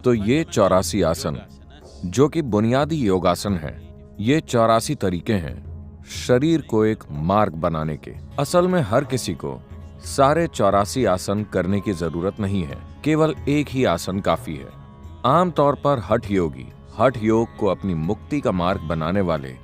तो ये 84 आसन जो कि बुनियादी योगासन है, ये 84 तरीके हैं शरीर को एक मार्ग बनाने के। असल में हर किसी को सारे 84 आसन करने की जरूरत नहीं है, केवल एक ही आसन काफी है। आमतौर पर हठ योगी हठ योग को अपनी मुक्ति का मार्ग बनाने वाले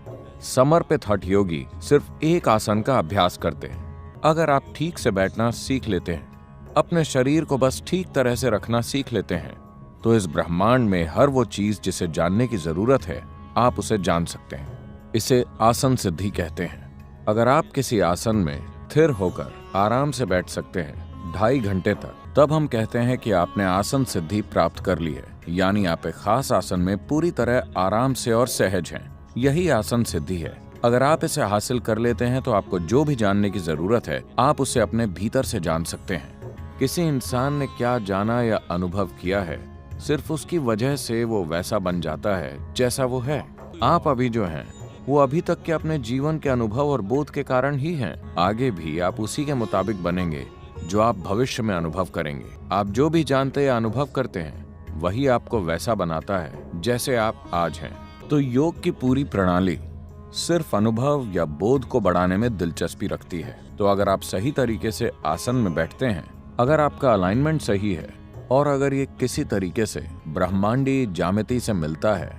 समर्पित हठ योगी सिर्फ एक आसन का अभ्यास करते हैं। अगर आप ठीक से बैठना सीख लेते हैं, अपने शरीर को बस ठीक तरह से रखना सीख लेते हैं, तो इस ब्रह्मांड में हर वो चीज जिसे जानने की जरूरत है, आप उसे जान सकते हैं। इसे आसन सिद्धि कहते हैं। अगर आप किसी आसन में स्थिर होकर आराम से बैठ सकते हैं 2.5 घंटे तक, तब हम कहते हैं कि आपने आसन सिद्धि प्राप्त कर ली है, यानी आप एक खास आसन में पूरी तरह आराम से और सहज हैं। यही आसन सिद्धि है। अगर आप इसे हासिल कर लेते हैं तो आपको जो भी जानने की जरूरत है, आप उसे अपने भीतर से जान सकते हैं। किसी इंसान ने क्या जाना या अनुभव किया है, सिर्फ उसकी वजह से वो वैसा बन जाता है जैसा वो है। आप अभी जो हैं, वो अभी तक के अपने जीवन के अनुभव और बोध के कारण ही हैं। आगे भी आप उसी के मुताबिक बनेंगे जो आप भविष्य में अनुभव करेंगे। आप जो भी जानते या अनुभव करते हैं, वही आपको वैसा बनाता है जैसे आप आज हैं। तो योग की पूरी प्रणाली सिर्फ अनुभव या बोध को बढ़ाने में दिलचस्पी रखती है। तो अगर आप सही तरीके से आसन में बैठते हैं, अगर आपका अलाइनमेंट सही है और अगर ये किसी तरीके से ब्रह्मांडी ज्यामिति से मिलता है,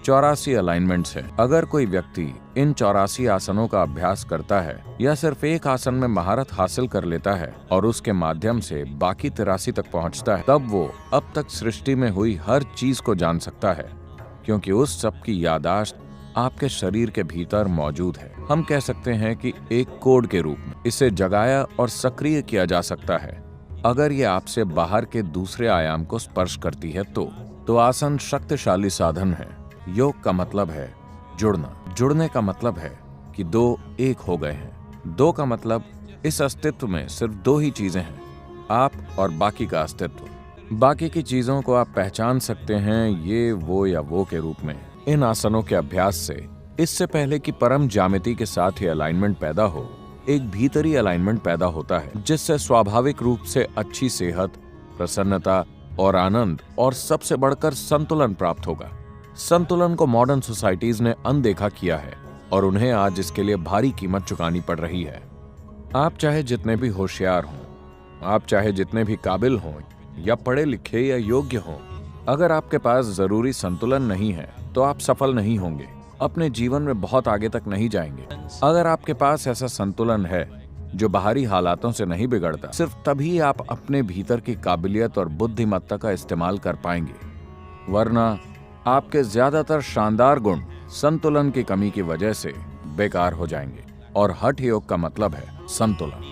84 अलाइनमेंट्स हैं। अगर कोई व्यक्ति इन 84 आसनों का अभ्यास करता है या सिर्फ एक आसन में महारत हासिल कर लेता है और उसके माध्यम से बाकी 83 तक पहुंचता है, तब वो अब तक सृष्टि में हुई हर चीज को जान सकता है, क्योंकि उस सब की याददाश्त आपके शरीर के भीतर मौजूद है। हम कह सकते हैं कि एक कोड के रूप में इसे जगाया और सक्रिय किया जा सकता है। अगर ये आपसे बाहर के दूसरे आयाम को स्पर्श करती है तो आसन शक्तिशाली साधन है। योग का मतलब है जुड़ना। जुड़ने का मतलब है कि दो एक हो गए हैं। दो का मतलब इस अस्तित्व में सिर्फ दो ही चीजें हैं, आप और बाकी का अस्तित्व। बाकी की चीजों को आप पहचान सकते हैं ये, वो या वो के रूप में। इन आसनों के अभ्यास से, इससे पहले कि परम ज्यामिति के साथ ही अलाइनमेंट पैदा हो, एक भीतरी अलाइनमेंट पैदा होता है, जिससे स्वाभाविक रूप से अच्छी सेहत, प्रसन्नता और आनंद और सबसे बढ़कर संतुलन प्राप्त होगा। संतुलन को मॉडर्न सोसाइटीज ने अनदेखा किया है और उन्हें आज इसके लिए भारी कीमत चुकानी पड़ रही है। आप चाहे जितने भी होशियार हों, आप चाहे जितने भी काबिल हों या पढ़े लिखे या योग्य हों, अगर आपके पास जरूरी संतुलन नहीं है तो आप सफल नहीं होंगे, अपने जीवन में बहुत आगे तक नहीं जाएंगे। अगर आपके पास ऐसा संतुलन है जो बाहरी हालातों से नहीं बिगड़ता, सिर्फ तभी आप अपने भीतर की काबिलियत और बुद्धिमत्ता का इस्तेमाल कर पाएंगे। वरना आपके ज्यादातर शानदार गुण संतुलन की कमी की वजह से बेकार हो जाएंगे। और हठ योग का मतलब है संतुलन।